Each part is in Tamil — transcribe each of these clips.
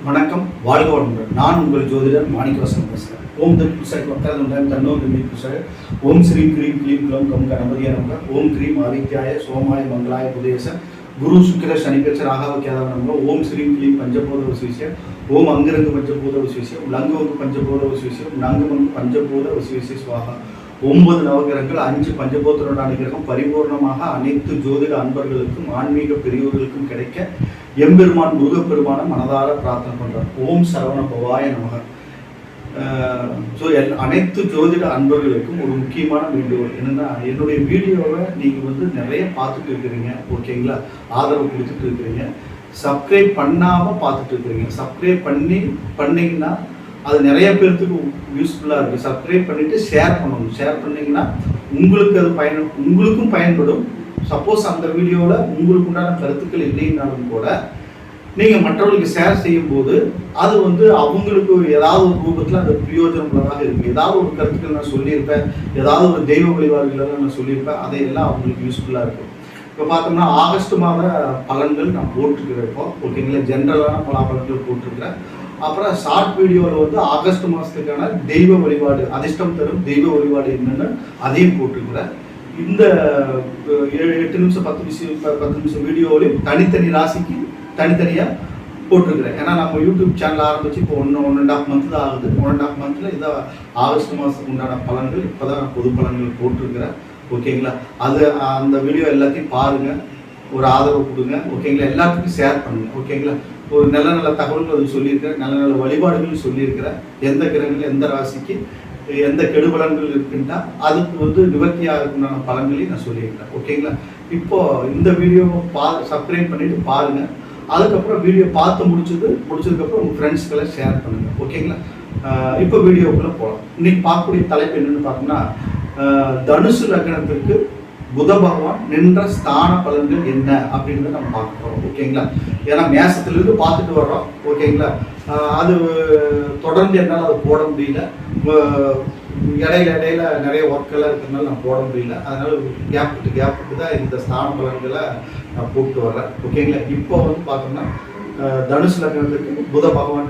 வணக்கம், வாழ்க வளமுடன். நான் உங்கள் ஜோதிடர் மாணிக்கவாசன் பேசுகிறேன். ஓம் தன் புஷாய் வக்தாதம் தன்னோ தன்னி புஷாய். ஓம் ஸ்ரீ கிரீம் க்ளீம் க்ளம் கம் கணபதிய நமக. ஓம் கிரீம் ஆதித்யாய சோமாய மங்களாய புதேச குரு சுக்கிர சனிப்பெச்ச ராகவ கேதவ நமக. ஓம் ஸ்ரீ கிளீம் பஞ்சபூத விசேஷம். ஓம் அங்கிரங்கு பஞ்சபூத விசேஷம். லங்குவங்கு பஞ்சபூத விசேஷம். நங்குமங்கு பஞ்சபூத விசேஷ சுவாகா. 9 நவகிரகங்கள், 5 பஞ்சபூதரோட அனுகிரகம் பரிபூர்ணமாக அனைத்து ஜோதிட அன்பர்களுக்கும் ஆன்மீக பெரியோர்களுக்கும் கிடைக்க எம்பெருமான் முருகப்பெருமான மனதார பிரார்த்தனை பண்றார். ஓம் சரவண பவாய நமக. அனைத்து ஜோதிட அன்பர்களுக்கும் ஒரு முக்கியமான வேண்டுகோள் என்னன்னா, என்னுடைய வீடியோவை நீங்க நிறைய பார்த்துட்டு இருக்கிறீங்க, ஓகேங்களா? ஆதரவு கொடுத்துட்டு இருக்கிறீங்க. சப்ஸ்கிரைப் பண்ணாம பார்த்துட்டு இருக்கிறீங்க. சப்ஸ்கிரைப் பண்ணீங்கன்னா அது நிறைய பேர்த்துக்கு யூஸ்ஃபுல்லாக இருக்குது. சப்ஸ்கிரைப் பண்ணிவிட்டு ஷேர் பண்ணணும். ஷேர் பண்ணிங்கன்னா உங்களுக்கு அது உங்களுக்கும் பயன்படும். சப்போஸ் அந்த வீடியோவில் உங்களுக்கு உண்டான கருத்துக்கள் இல்லைன்னாலும் கூட நீங்கள் மற்றவர்களுக்கு ஷேர் செய்யும்போது அது அவங்களுக்கு ஏதாவது ஒரு ரூபத்தில் அந்த பிரயோஜனமுள்ளதாக இருக்குது. ஏதாவது ஒரு கருத்துக்கள் நான் சொல்லியிருப்பேன், ஏதாவது ஒரு தெய்வ வழிபாடுகளெல்லாம் நான் சொல்லியிருப்பேன், அதையெல்லாம் அவங்களுக்கு யூஸ்ஃபுல்லாக இருக்கும். இப்போ பார்த்தோம்னா ஆகஸ்ட் மாத பலன்கள் நான் போட்டிருக்கிறேன். இப்போ ஓகேங்களா, ஜென்ரலான பலன்கள் போட்டிருக்கிறேன். அப்புறம் ஷார்ட் வீடியோவில் ஆகஸ்ட் மாதத்துக்கான தெய்வ வழிபாடு, அதிர்ஷ்டம் தரும் தெய்வ வழிபாடு என்னன்னு அதையும் போட்டிருக்கிறேன். இந்த 8 நிமிஷம் 10 நிமிஷம் வீடியோவிலையும் தனித்தனி ராசிக்கு தனித்தனியாக போட்டிருக்கிறேன். ஏன்னா நம்ம யூடியூப் சேனல் ஆரம்பித்து இப்போ 1.5 மந்த் தான் ஆகுது. 1.5 மந்த்தில் இதை ஆகஸ்ட் மாதத்துக்கு உண்டான பலன்கள் இப்போ தான் பொது பலன்கள் போட்டிருக்கிறேன், ஓகேங்களா? அந்த வீடியோ எல்லாத்தையும் பாருங்கள், ஒரு ஆதரவு கொடுங்க, ஓகேங்களா? எல்லாத்துக்கும் ஷேர் பண்ணுங்கள், ஓகேங்களா? ஒரு நல்ல தகவல்கள் அது சொல்லியிருக்கிறேன், நல்ல வழிபாடுகள் சொல்லியிருக்கிறேன். எந்த கிரகங்கள் எந்த ராசிக்கு எந்த கெடுபலன்கள் இருக்குன்னா அதுக்கு நிவர்த்தியாக இருக்குண்டான பலன்களையும் நான் சொல்லியிருக்கிறேன், ஓகேங்களா? இப்போ இந்த வீடியோவை சப்ஸ்கிரைப் பண்ணிட்டு பாருங்கள். அதுக்கப்புறம் வீடியோ பார்த்து முடிச்சதுக்கப்புறம் உங்கள் ஃப்ரெண்ட்ஸ்க்கெல்லாம் ஷேர் பண்ணுங்கள், ஓகேங்களா? இப்போ வீடியோக்குள்ளே போகலாம். இன்னைக்கு பார்க்கக்கூடிய தலைப்பு என்னென்னு பார்த்தோம்னா, தனுசு லக்னத்திற்கு புத பகவான் நின்ற ஸ்தான பலன்கள் என்ன அப்படின்றத நம்ம பார்க்க போகிறோம், ஓகேங்களா? ஏன்னா மேசத்துலேருந்து பார்த்துட்டு வர்றோம், ஓகேங்களா? அது தொடர்ந்து என்னால் அதை போட முடியல. இடையில நிறைய ஒர்க்கெல்லாம் இருக்கிறதுனால நான் போட முடியல. அதனால கேப் விட்டு தான் இந்த ஸ்தான பலன்களை நான் போட்டு வர்றேன், ஓகேங்களா? இப்போ பார்த்தோம்னா தனுசு லக்னத்துக்கு புத பகவான்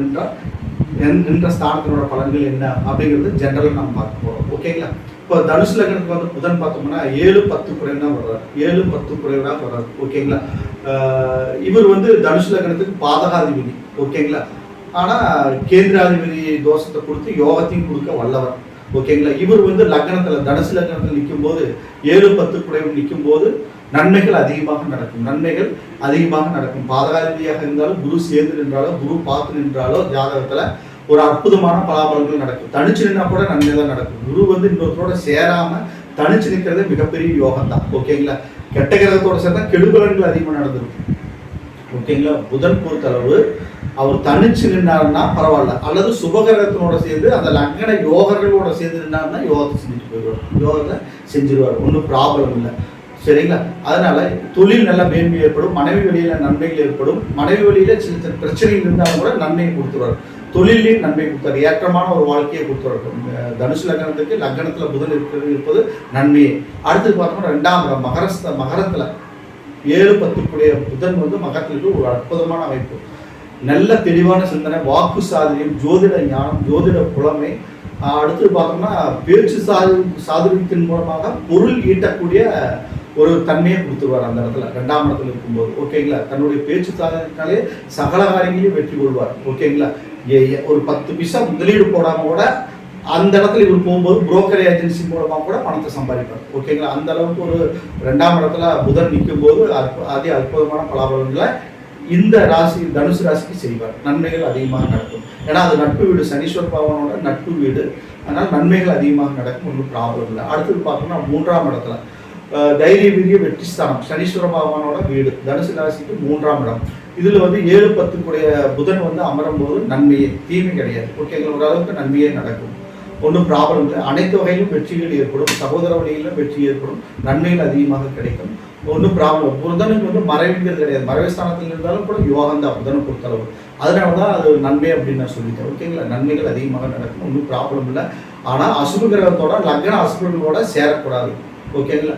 நின்ற ஸ்தானத்தினோட பலன்கள் என்ன அப்படிங்கிறது ஜென்ரலாக நம்ம பார்க்க போகிறோம், ஓகேங்களா? இப்போ தனுசு லக்னத்துக்கு புதன் பார்த்தோம்னா 7-10 குறைவு தான் வர்றாரு. 7-10 குறைவு தான் வர்றாரு, ஓகேங்களா? இவர் தனுசு லக்னத்துக்கு பாதகாதிபதி, ஓகேங்களா? ஆனால் கேந்திராதிபதி தோஷத்தை கொடுத்து யோகத்தையும் கொடுக்க வல்லவர், ஓகேங்களா? இவர் லக்னத்தில் தனுசு லக்னத்தில் நிற்கும் போது 7-10 குறைவு நிற்கும் போது நன்மைகள் அதிகமாக நடக்கும். பாதகாதிபதியாக இருந்தாலும் குரு சேர்ந்து நின்றாலோ குரு பார்த்து நின்றாலோ ஜாதகத்தில் ஒரு அற்புதமான பலாபலங்கள் நடக்கும். தனிச்சு நின்னா கூட நன்மை தான் நடக்கும். குரு இன்னொருத்தரோட சேராம தனிச்சு நிற்கிறது மிகப்பெரிய யோகம் தான், ஓகேங்களா? கெட்ட கிரகத்தோட சேர்ந்தா கெடுபலன்கள் அதிகமாக நடந்திருக்கும், ஓகேங்களா? புதன் பொறுத்தளவு அவர் தனிச்சு நின்றாருன்னா பரவாயில்ல, அல்லது சுபகிரகத்தினோட சேர்ந்து அந்த லக்ன யோகர்களோட சேர்ந்து நின்றாருன்னா யோகத்தை செஞ்சிருவார், ஒன்றும் ப்ராப்ளம் இல்லை, சரிங்களா? அதனால தொழில் நல்ல மேன்மை ஏற்படும், மனைவி வழியில நன்மைகள் ஏற்படும். மனைவி வழியில சில பிரச்சனைகள் இருந்தாலும் கூட நன்மையை கொடுத்துருவார். தொழிலையும் நன்மை கொடுத்தாரு, ஏற்றமான ஒரு வாழ்க்கையை கொடுத்துருவார். தனுசு லக்னத்துக்கு லக்னத்துல புதன் இருப்பது நன்மையே. அடுத்து பார்த்தோம்னா 2ஆம் இடம் மகரத்துல 7-10 புதன் மகரத்துக்கு ஒரு அற்புதமான அமைப்பு. நல்ல தெளிவான சிந்தனை, வாக்கு சாதுரியம், ஜோதிட ஞானம், ஜோதிட புலமை. அடுத்து பார்த்தோம்னா பேச்சு சாதுரியத்தின் மூலமாக பொருள் ஈட்டக்கூடிய ஒரு தன்மையை கொடுத்துருவார் அந்த இடத்துல 2ஆம் இடத்துல இருக்கும்போது, ஓகேங்களா? தன்னுடைய பேச்சு சாதனைனாலே சகல காரியங்களையும் வெற்றி கொள்வார், ஓகேங்களா? ஒரு 10 பைசா முதலீடு போடாம கூட அந்த இடத்துல இவர் போகும்போது புரோக்கர் ஏஜென்சி மூலமாக கூட பணத்தை சம்பாதிப்பார், ஓகேங்களா? அந்த அளவுக்கு ஒரு 2ஆம் இடத்துல புதன் நிற்கும் போது அற்புதமான பலாபலன்களை இந்த ராசி தனுசு ராசிக்கு செய்வார். நன்மைகள் அதிகமாக நடக்கும். ஏன்னா அது நட்பு வீடு, சனீஸ்வர பகவானோட நட்பு வீடு, அதனால் நன்மைகள் அதிகமாக நடக்கும், ஒன்றும் ப்ராப்ளம் இல்லை. அடுத்தது பார்த்தோம்னா 3ஆம் இடத்துல தைரிய வீரிய வெற்றி ஸ்தானம், சனீஸ்வர பகவானோட வீடு, தனுசு ராசிக்கு 3ஆம் இடம். இதில் 7-10 புதன் அமரும் போது நன்மையே, தீமை கிடையாது, ஓகேங்களா? ஓரளவுக்கு நன்மையே நடக்கும், ஒன்றும் ப்ராப்ளம் இல்லை. அனைத்து வகையிலும் வெற்றிகள் ஏற்படும், சகோதர வழியிலும் வெற்றி ஏற்படும், நன்மைகள் அதிகமாக கிடைக்கும், ஒன்றும் ப்ராப்ளம். புதனுக்கு மறைவுங்கிறது கிடையாது. மறைவு ஸ்தானத்தில் இருந்தாலும் கூட யோகம் தான் புதனை பொறுத்தளவு. அதனால தான் அது நன்மை அப்படின்னு நான் சொல்லிட்டேன், ஓகேங்களா? நன்மைகள் அதிகமாக நடக்கும், ஒன்றும் ப்ராப்ளம் இல்லை. ஆனால் அசுப கிரகத்தோட லக்ன அசுபர்களோட சேரக்கூடாது, ஓகேங்களா?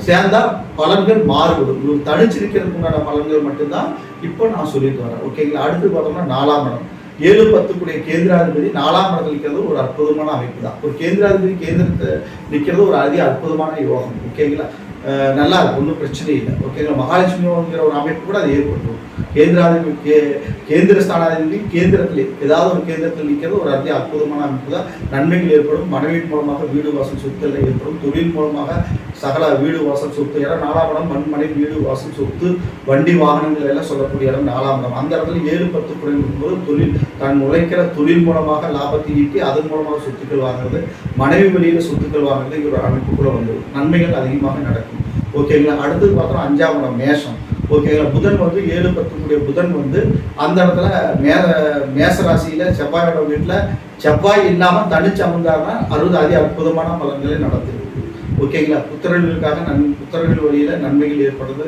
சேர்ந்தா பலன்கள் மாறுபடும். தனிச்சிருக்கிறதுக்கு உண்டான பலன்கள் மட்டும்தான் இப்போ நான் சொல்லிட்டு வரேன். ஓகேங்களா. அடுத்து பார்த்தோம்னா 4ஆம் இடம் 7-10 கேந்திராதிபதி 4ஆம் இடத்துல நிற்கிறது ஒரு அற்புதமான அமைப்பு தான். ஒரு கேந்திராதிபதி கேந்திரத்தை நிற்கிறது ஒரு அற்புதமான யோகம். ஓகேங்களா. நல்லா இருக்கும், ஒன்றும் பிரச்சனை இல்லை. ஓகேங்களா. மகாலட்சுமி யோகங்கிற ஒரு அமைப்பு கூட அது ஏற்படுத்தும். கேந்திர ஸ்தானாதிபதி கேந்திரத்தில் ஏதாவது ஒரு கேந்திரத்தில் நிற்கிறது ஒரு அற்புதமான அமைப்பு தான். நன்மைகள் ஏற்படும். மனைவியின் மூலமாக வீடு வாசல் சொத்துல ஏற்படும். தொழில் மூலமாக சகல வீடு வாசல் சொத்து. ஏன்னா 4ஆம் இடம் மண் வீடு வாசல் சொத்து வண்டி வாகனங்கள் எல்லாம் சொல்லக்கூடிய இடம் 4ஆம் இடம். அந்த இடத்துல 7-10 இருக்கும்போது தொழில் தான் உழைக்கிற தொழில் மூலமாக லாபத்தை ஈட்டி அதன் மூலமாக சொத்துக்கள் வாங்குறது, மனைவி வழியில் சொத்துக்கள் வாங்குறது ஒரு அமைப்புக்குள்ள வந்து நன்மைகள் அதிகமாக நடக்கும். ஓகேங்களா. அடுத்தது பார்த்தோம் 5ஆம் இடம் மேஷம். ஓகேங்களா. புதன் வந்து 7-10 புதன் வந்து அந்த இடத்துல மேச ராசியில செவ்வாயோட வீட்டில் செவ்வாய் இல்லாமல் தனிச்சு அமர்ந்தாருன்னா அற்புதமான பலன்களை நடத்துது. ஓகேங்களா. புத்திரர்களுக்காக புத்திரர்கள் வழியில் நன்மைகள் ஏற்படுறது,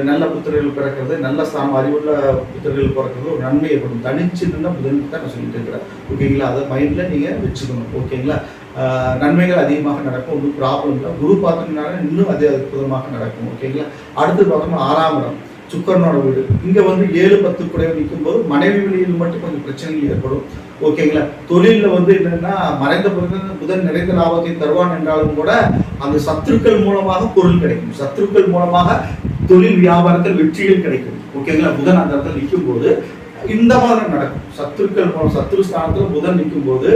நல்ல புத்திரர்கள் பிறக்கிறது, நல்ல ஸ்தானம் அறிவுள்ள புத்திரர்கள் பிறக்கிறது ஒரு நன்மை ஏற்படும். தனிச்சு நின்று புதனுக்கு தான் நான் சொல்லிட்டு இருக்கிறேன். ஓகேங்களா. அதை மைண்டில் நீங்கள் வச்சுக்கணும். ஓகேங்களா. நன்மைகள் அதிகமாக நடக்கும், ஒன்றும் ப்ராப்ளம் இல்லை. குரு பார்த்தீங்கன்னால இன்னும் அற்புதமாக நடக்கும். ஓகேங்களா. அடுத்து பார்த்தோம்னா 6ஆம் இடம் சுக்கரனோட வீடு. இங்கே வந்து 7-10 கூட நிற்கும் போது மனைவி வழியில் மட்டும் கொஞ்சம் பிரச்சனைகள் ஏற்படும். ஓகேங்களா. தொழிலில் வந்து என்னன்னா மறைந்த புதன் நிறைந்த லாபத்தை தருவான் என்றாலும் கூட அந்த சத்துருக்கள் மூலமாக பொருள் கிடைக்கும், சத்துருக்கள் மூலமாக தொழில் வியாபாரத்தில் வெற்றிகள் கிடைக்கும். ஓகேங்களா. புதன் அந்த இடத்துல நிற்கும் போது இந்த மாதிரி நடக்கும். சத்துருக்கள் மூலம் சத்துரு ஸ்தானத்தில் புதன் நிற்கும் போது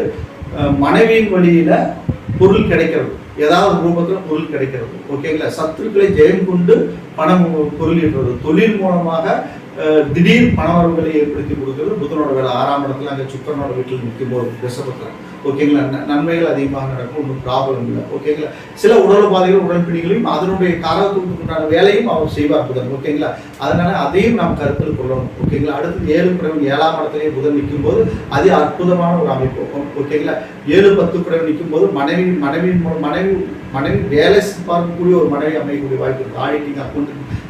மனைவியின் வழியில பொருள் கிடைக்கிறது, ஏதாவது ரூபத்தில் பொருள் கிடைக்கிறது. ஓகேங்களா. சத்துருக்களை ஜெயம் கொண்டு பணம் பொருள் ஈட்டுறது, தொழில் மூலமாக திடீர் பணவரவுகளை ஏற்படுத்தி கொடுக்கிறது புதனோட வேலை. 6ஆம் இடத்துல அங்கே சுக்கரனோட வீட்டில் நிற்கும் போது ரிஷபத்தில். ஓகேங்களா. நன்மைகள் அதிகமாக நடக்கும், ஒன்றும் ப்ராப்ளம் இல்லை. ஓகேங்களா. சில உடல்பாதைகள் உடல்பிடிகளையும் அதனுடைய காரகத்துக்குண்டான வேலையும் அவர் செய்வார் புதன். ஓகேங்களா. அதனால அதையும் நாம் கருத்தில் கொள்ளணும். ஓகேங்களா. அடுத்து 7ஆம் இடத்திலேயே புதன் நிற்கும் போது அது அற்புதமான ஒரு அமைப்பு. ஓகேங்களா. 7-10 நிற்கும் போது மனைவி வேலை பார்க்கக்கூடிய ஒரு மனைவி அமைக்கக்கூடிய வாய்ப்பு இருக்குது. ஆடிட்டிங்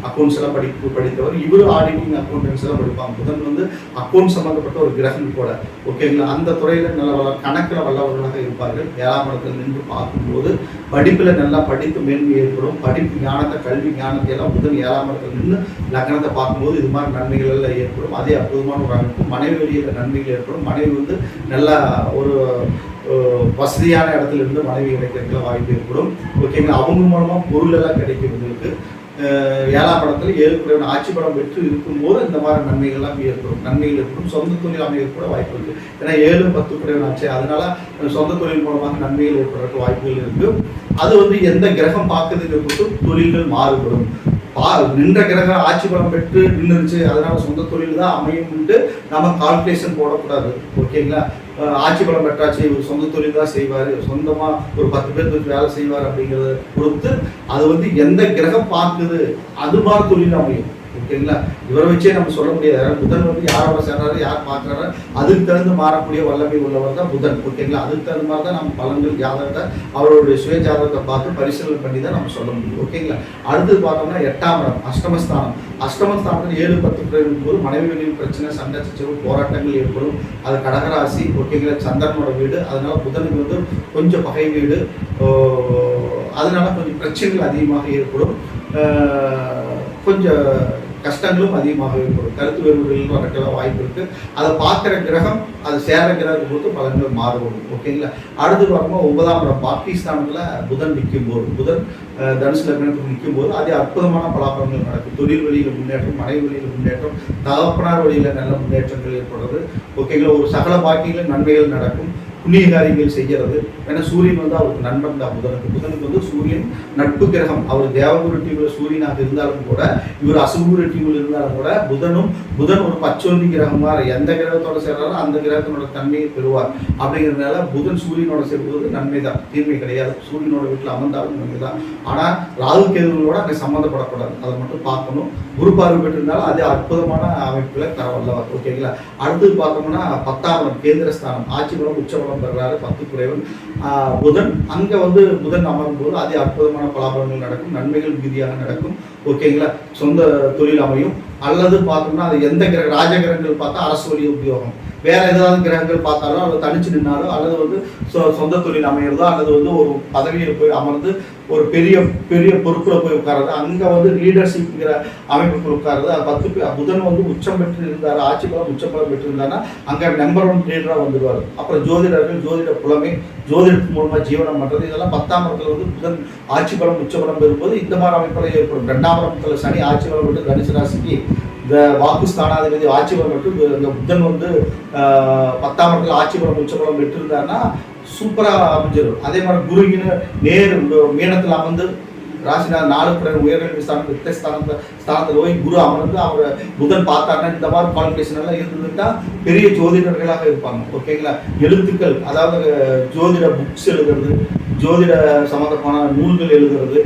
அக்கௌண்ட்ஸ் எல்லாம் படித்தவர் இவரும் ஆடிட்டிங் அக்கௌண்டன்ஸ் எல்லாம் படிப்பாங்க. புதன் வந்து அக்கௌண்ட் சம்பந்தப்பட்ட ஒரு கிரகம் கூட. ஓகேங்களா. அந்த துறையில நல்ல கணக்கில் வல்லவர்களாக இருப்பார்கள். 7ஆம் இடத்துல நின்று பார்க்கும்போது படிப்பில் நல்லா படித்து மேன்மை ஏற்படும். படிப்பு ஞானத்தை கல்வி ஞானத்தை எல்லாம் புதன் 7ஆம் இடத்துல நின்று லக்னத்தை பார்க்கும்போது இது மாதிரி நன்மைகள் எல்லாம் ஏற்படும். அதே அற்புதமான ஒரு அமைப்பு. மனைவி வழியில் நன்மைகள் ஏற்படும். மனைவி வந்து நல்லா ஒரு வசதியான இடத்துல இருந்து மனைவி கிடைக்கிறதுக்கு வாய்ப்பு ஏற்படும். ஓகேங்களா. அவங்க மூலமாக பொருள் எல்லாம் கிடைக்கிறதுக்கு 7ஆம் இடத்துல 7 ஆட்சி படம் பெற்று இருக்கும்போது இந்த மாதிரி நன்மைகள்லாம் ஏற்படும். சொந்த தொழில் அமைக்க கூட வாய்ப்பு இருக்குது. ஏன்னா 7-10 ஆச்சு, அதனால சொந்த தொழில் மூலமாக நன்மைகள் ஏற்படுறதுக்கு வாய்ப்புகள் இருக்கு. அது வந்து எந்த கிரகம் பார்க்குறதுக்கு பொறுத்து தொழில்கள் மாறுபடும். நின்ற கிரகம் ஆட்சி பலம் பெற்று நின்றுச்சு, அதனால சொந்த தொழில் தான் அமையும்ட்டு நம்ம கால்குலேஷன் போடக்கூடாது. ஓகேங்களா. ஆட்சி பலம் பெற்றாச்சு, இவர் சொந்த தொழில் தான் செய்வார், சொந்தமாக ஒரு 10 பேருக்கு வேலை செய்வார் அப்படிங்கிறத பொறுத்து அது வந்து எந்த கிரகம் பார்க்குது அது மாதிரி தொழில் அமையும். ஓகேங்களா. இவரை வச்சே நம்ம சொல்ல முடியாது. புதன் வந்து யாரோட சேர்றாரு, யார் பார்க்குறாரு, அதுக்கு தகுந்து மாறக்கூடிய வல்லமை உள்ளவர் தான் புதன். ஓகேங்களா. அதுக்கு தகுந்த மாதிரி தான் நம்ம பலன்கள் ஜாதகத்தை அவருடைய சுய ஜாதகத்தை பார்த்து பரிசீலனை பண்ணி தான் நம்ம சொல்ல முடியும். ஓகேங்களா. அடுத்து பார்த்தோம்னா 8ஆம் இடம் அஷ்டமஸ்தானம். அஷ்டமஸ்தானத்தில் 7-10 இருக்கும்போது மனைவி வெளியில் பிரச்சனை, சண்டை சச்சரவு, போராட்டங்கள் ஏற்படும். அது கடகராசி. ஓகேங்களா. சந்திரனோட வீடு. அதனால புதனுக்கு வந்து கொஞ்சம் பகை வீடு, அதனால கொஞ்சம் பிரச்சனைகள் அதிகமாக ஏற்படும். கொஞ்சம் கஷ்டங்களும் அதிகமாக ஏற்படும். கருத்து வேறுபாடுகள் வரக்கலாம் வாய்ப்பு இருக்கு. அதை பார்க்குற கிரகம் அது சேர கிரகத்தை பொறுத்து பலன்கள் மாறுபடும். ஓகேங்களா. அடுத்து பார்க்கும்போது 9ஆம் இடம் பாகிஸ்தானில் புதன் நிற்கும் போது, புதன் தனுசு லக்னத்துக்கு நிற்கும் போது அது அற்புதமான பலாபலங்கள் நடக்கும். தொழில் வழியில் முன்னேற்றம், மனைவி வழியில் முன்னேற்றம், தகப்பனார் வழியில் நல்ல முன்னேற்றங்கள் ஏற்படுறது. ஓகேங்களா. ஒரு சகல பாக்கியங்கள் நன்மைகள் நடக்கும். புண்ணிய காரியங்கள் செய்கிறது. ஏன்னா சூரியன் வந்து அவருக்கு நண்பன் தான். புதனுக்கு வந்து சூரியன் நட்பு கிரகம். அவர் தேவகுரு டீமில் சூரியனாக இருந்தாலும் கூட, இவர் அசுகுரு டீமில் இருந்தாலும் கூட புதன் ஒரு பச்சோந்தி கிரகமாக எந்த கிரகத்தோட சேர்றாரோ அந்த கிரகத்தினோட தன்மையை பெறுவார். அப்படிங்கிறதுனால புதன் சூரியனோட சேர்வது நன்மை தான், தீர்மை கிடையாது. சூரியனோட வீட்டில் அமர்ந்தாலும் நன்மை தான். ஆனால் ராகு கேதுகளோட அங்கே சம்மந்தப்படக்கூடாது, அதை மட்டும் பார்க்கணும். குரு பார்வை பெற்றிருந்தாலும் அது அற்புதமான அமைப்பில் தர வல்லவர். ஓகேங்களா. அடுத்தது பார்த்தோம்னா 10ஆம் இடம் கேந்திரஸ்தானம். ஆட்சி பலம் உச்சபலம் பெறாரு 10 குறைவன் புதன். அங்கே வந்து புதன் அமரும் போது அது அற்புதமான பலாபலங்கள் நடக்கும், நன்மைகள் மிகுதியாக நடக்கும். ஓகேங்களா, சொந்த தொழில் அமையும். அல்லது பார்த்தோம்னா அது எந்த ராஜகிரகங்கள் பார்த்தா அரசு வழி உத்தியோகம், வேற ஏதாவது கிரகங்கள் பார்த்தாலும் அல்லது தனிச்சு நின்னாலும் அல்லது வந்து சொந்த தொழில் அமைகிறதோ அல்லது வந்து ஒரு பதவியில் போய் அமர்ந்து ஒரு பெரிய பெரிய பொறுப்பில் போய் உட்கார்றது, அங்கே வந்து லீடர்ஷிப்ங்கிற அமைப்புக்கு உட்கார்றது. அது 10 புதன் வந்து உச்சம் பெற்று இருந்தார், ஆட்சி பலம் உச்ச பலம் பெற்றிருந்தாருன்னா அங்கே நம்பர் 1 லீடராக வந்துடுவார். அப்புறம் ஜோதிடர்கள், ஜோதிட புலமை, ஜோதிடத்தின் மூலமாக ஜீவனம் பண்ணுறது, இதெல்லாம் 10ஆம் இடத்துல வந்து புதன் ஆட்சி பலம் உச்ச பலம் பெறும்போது இந்த மாதிரி அமைப்பில் ஏற்படும். 2ஆம் இடத்துல சனி ஆட்சி பலம் பெற்று தனுசு ராசிக்கு இந்த வாக்குஸ்தானாதிபதி ஆட்சி பலம் பெற்று இந்த புதன் வந்து 10ஆம் இடத்துல ஆட்சி பலம் உச்ச பலம் பெற்றிருந்தாருன்னா சூப்பராக அமைஞ்சிடும். அதே மாதிரி குருவின்னு நேர் மீனத்தில் அமர்ந்து ராசிநாதன் 4 உயர்கல்வி ஸ்தானம் வித்தை ஸ்தானத்தில் போய் குரு அமர்ந்து அவரை புதன் பார்த்தாருன்னா இந்த மாதிரி குவாலிஃபிகேஷன் எல்லாம் இருந்ததுன்னா பெரிய ஜோதிடர்களாக இருப்பாங்க. ஓகேங்களா, எழுத்துக்கள், அதாவது ஜோதிட புக்ஸ் எழுதுறது, ஜோதிட சம்மந்தமான நூல்கள் எழுதுறது,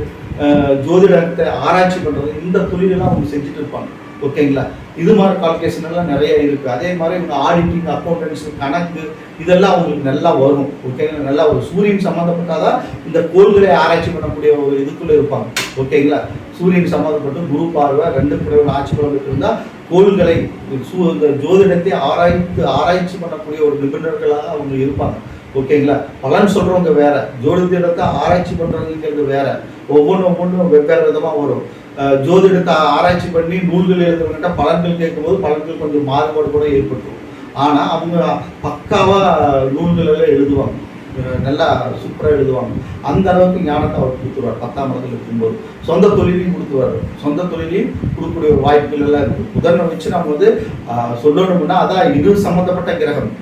ஜோதிடத்தை ஆராய்ச்சி பண்ணுறது, இந்த தொழிலெல்லாம் அவங்க செஞ்சுட்டு இருப்பாங்க. ஓகேங்களா, இது மாதிரி குவாலிஃபிகேஷன் எல்லாம் நிறைய இருக்குது. அதே மாதிரி இவங்க ஆடிட்டிங், அக்கௌண்டன்ஸ், கணக்கு இதெல்லாம் அவங்களுக்கு நல்லா வரும். ஓகேங்களா, நல்லா ஒரு சூரியன் சம்மந்தப்பட்டாதான் இந்த கோள்களை ஆராய்ச்சி பண்ணக்கூடிய ஒரு இதுக்குள்ளே இருப்பாங்க. ஓகேங்களா, சூரியன் சம்மந்தப்பட்டு குரு பார்வை 2 பிறகு ஆட்சி பலம் இருந்தால் கோள்களை இந்த ஜோதிடத்தை ஆராய்ச்சி பண்ணக்கூடிய ஒரு நிபுணர்களாக அவங்க இருப்பாங்க. ஓகேங்களா, பலன் சொல்கிறவங்க வேற, ஜோதிடத்தை ஆராய்ச்சி பண்ணுறவங்கிறது வேற, ஒவ்வொன்றும் வெவ்வேறு விதமாக வரும். ஜோதிடத்தை ஆராய்ச்சி பண்ணி நூல்கள் எழுதுறவங்கிட்ட பலன்கள் கேட்கும்போது பலன்கள் கொஞ்சம் மாறுபாடு கூட ஏற்பட்டுரும். ஆனால் அவங்க பக்காவாக நூல்கள் எல்லாம் எழுதுவாங்க, நல்லா சூப்பராக எழுதுவாங்க. அந்த அளவுக்கு ஞானத்தை அவர் கொடுத்துருவார். 10ஆம் இடத்துல இருக்கும்போது சொந்த தொழிலையும் கொடுத்துருவார். சொந்த தொழிலையும் கொடுக்கக்கூடிய ஒரு வாய்ப்புகள் எல்லாம் இருக்குது. புதனை வச்சு நம்ம வந்து சொல்லணும்னா அதான் இது சம்மந்தப்பட்ட கிரகம்,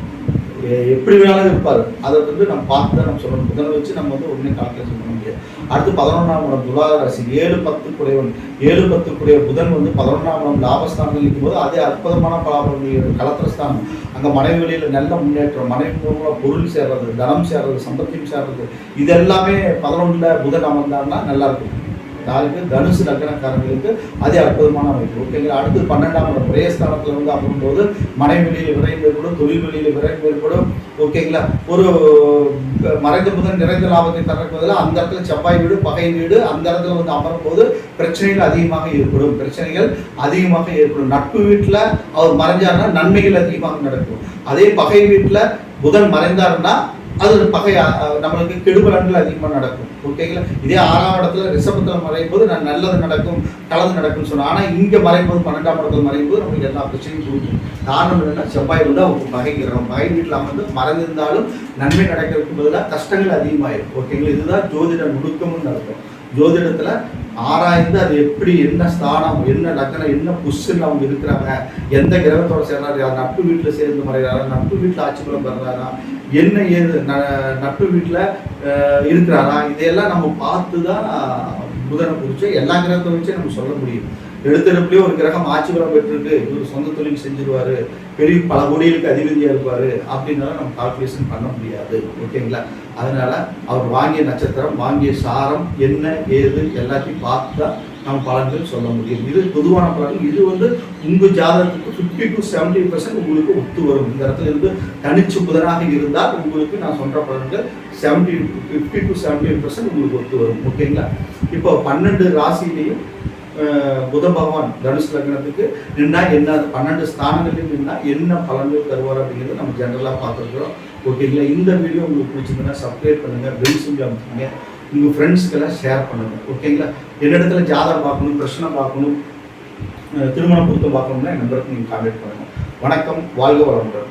எப்படி வேணாலும் இருப்பார். அதை வந்து நம்ம பார்த்து தான் நம்ம சொல்லணும். புதனை வச்சு நம்ம வந்து உடனே கால்குலேஷன் பண்ண முடியாது. அடுத்து 11ஆம் இடம் துலா ராசி, 7-10 குடையவன், 7-10 குடைய புதன் வந்து 11ஆம் இடம் லாபஸ்தானத்தில் இருக்கும்போது அதே அற்புதமான பலாபலங்கள். கலத்திரஸ்தானம், அங்கே மனைவி வழியில் நல்ல முன்னேற்றம், மனைவி மூலமாக பொருள் சேர்றது, தனம் சேர்றது, சம்பத்தியம் சேர்றது, இதெல்லாமே 11ல் புதன் அமர்ந்தாருன்னா நல்லா இருக்கும். யாருக்கு? தனுசு லக்னக்காரங்களுக்கு அதே அற்புதமான அமைப்பு. ஓகேங்களா, அடுத்து 12ஆம் இடம் பிரயஸ்தானத்தில் வந்து அமரும்போது மனைவி வெளியில் விரைந்து ஏற்படும், தொழில் வெளியில் விரைந்து ஏற்படும். ஓகேங்களா, ஒரு மறைந்த புதன் நிறைந்த லாபத்தை தரப்பதில் அந்த இடத்துல செவ்வாய் வீடு, பகை வீடு, அந்த இடத்துல வந்து அமரும் போது பிரச்சனைகள் அதிகமாக ஏற்படும். நட்பு வீட்டில் அவர் மறைஞ்சாருன்னா நன்மைகள் அதிகமாக நடக்கும். அதே பகை வீட்டில் புதன் மறைந்தாருன்னா அது பகை, நம்மளுக்கு கெடுபலன்கள் அதிகமாக நடக்கும். ஓகேங்களா, இதே 6ஆம் இடத்துல ரிஷபத்தில் மறையும் போது நல்லது நடக்கும், கலந்து நடக்கும்னு சொன்னோம். ஆனால் இங்கே மறையும் போது 12ஆம் இடத்துல மறையும் போது நம்மளுக்கு எல்லா பிரச்சனையும் கொடுக்கும். காரணம் என்னன்னா செவ்வாய் வந்து அவங்க பகை கிரகம், பகை வீட்டில் அமர்ந்து மறைந்திருந்தாலும் நன்மை நடக்கிறதுக்கு பதிலாக கஷ்டங்கள் அதிகமாயிடும். ஓகேங்களா, இதுதான் ஜோதிட நுணுக்கம்னு நடக்கும். ஜோதிடத்தில் ஆராய்ந்து அது எப்படி, என்ன ஸ்தானம், என்ன லக்னம், என்ன புஷ்ஷன் அவங்க இருக்கிறாங்க, எந்த கிரகத்தோட சேர்றாரு, நட்பு வீட்டில் சேர்ந்து மறைகிறாரா, நட்பு வீட்டில் ஆட்சி பலம் பெறாரா, என்ன ஏது நட்பு வீட்டில் இருக்கிறாரா, இதையெல்லாம் நம்ம பார்த்து தான் புதனை குறித்து எல்லா கிரகத்தை வச்சு நம்ம சொல்ல முடியும். எடுத்தெடுப்புலேயே ஒரு கிரகம் ஆட்சி பலம் பெற்றிருக்கு, இவர் சொந்த தொழில் செஞ்சிருவார், பெரிய பல கோடிகளுக்கு அதிபதியாக இருப்பார் அப்படின்னாலும் நம்ம கால்குலேஷன் பண்ண முடியாது. ஓகேங்களா, அதனால் அவர் வாங்கிய நட்சத்திரம், வாங்கிய சாரம் என்ன ஏது எல்லாத்தையும் பார்த்து தான் நம்ம பலன்கள் சொல்ல முடியும். இது பொதுவான பலன்கள். இது வந்து உங்கள் ஜாதகத்துக்கு 50 to 70% உங்களுக்கு ஒத்து வரும். இந்த இடத்துல இருந்து தனிச்சு புதனாக இருந்தால் உங்களுக்கு நான் சொல்கிற பலன்கள் 50 to 70% உங்களுக்கு ஒத்து வரும். ஓகேங்களா, இப்போ 12 ராசியிலையும் புத பகவான் தனுசு லக்னத்துக்கு நின்னா என்ன, 12 ஸ்தானங்களையும் நின்னா என்ன பலன்கள் தருவார் அப்படிங்கிறத நம்ம ஜென்ரலாக பார்த்துருக்குறோம். ஓகேங்களா, இந்த வீடியோ உங்களுக்கு பிடிச்சிருந்ததுன்னா சப்ஸ்கிரைப் பண்ணுங்கள், பெல் சிம்பிள் அமைச்சுங்க, உங்கள் ஃப்ரெண்ட்ஸ்க்கெல்லாம் ஷேர் பண்ணுங்கள். ஓகேங்களா, என்னிடத்துல ஜாதகம் பார்க்கணும், பிரச்சனை பார்க்கணும், திருமண பொருத்தம் பார்க்கணும்னா என் நம்பருக்கு நீங்கள் கான்டாக்ட் பண்ணுங்கள். வணக்கம், வாழ்க வளமுடன்.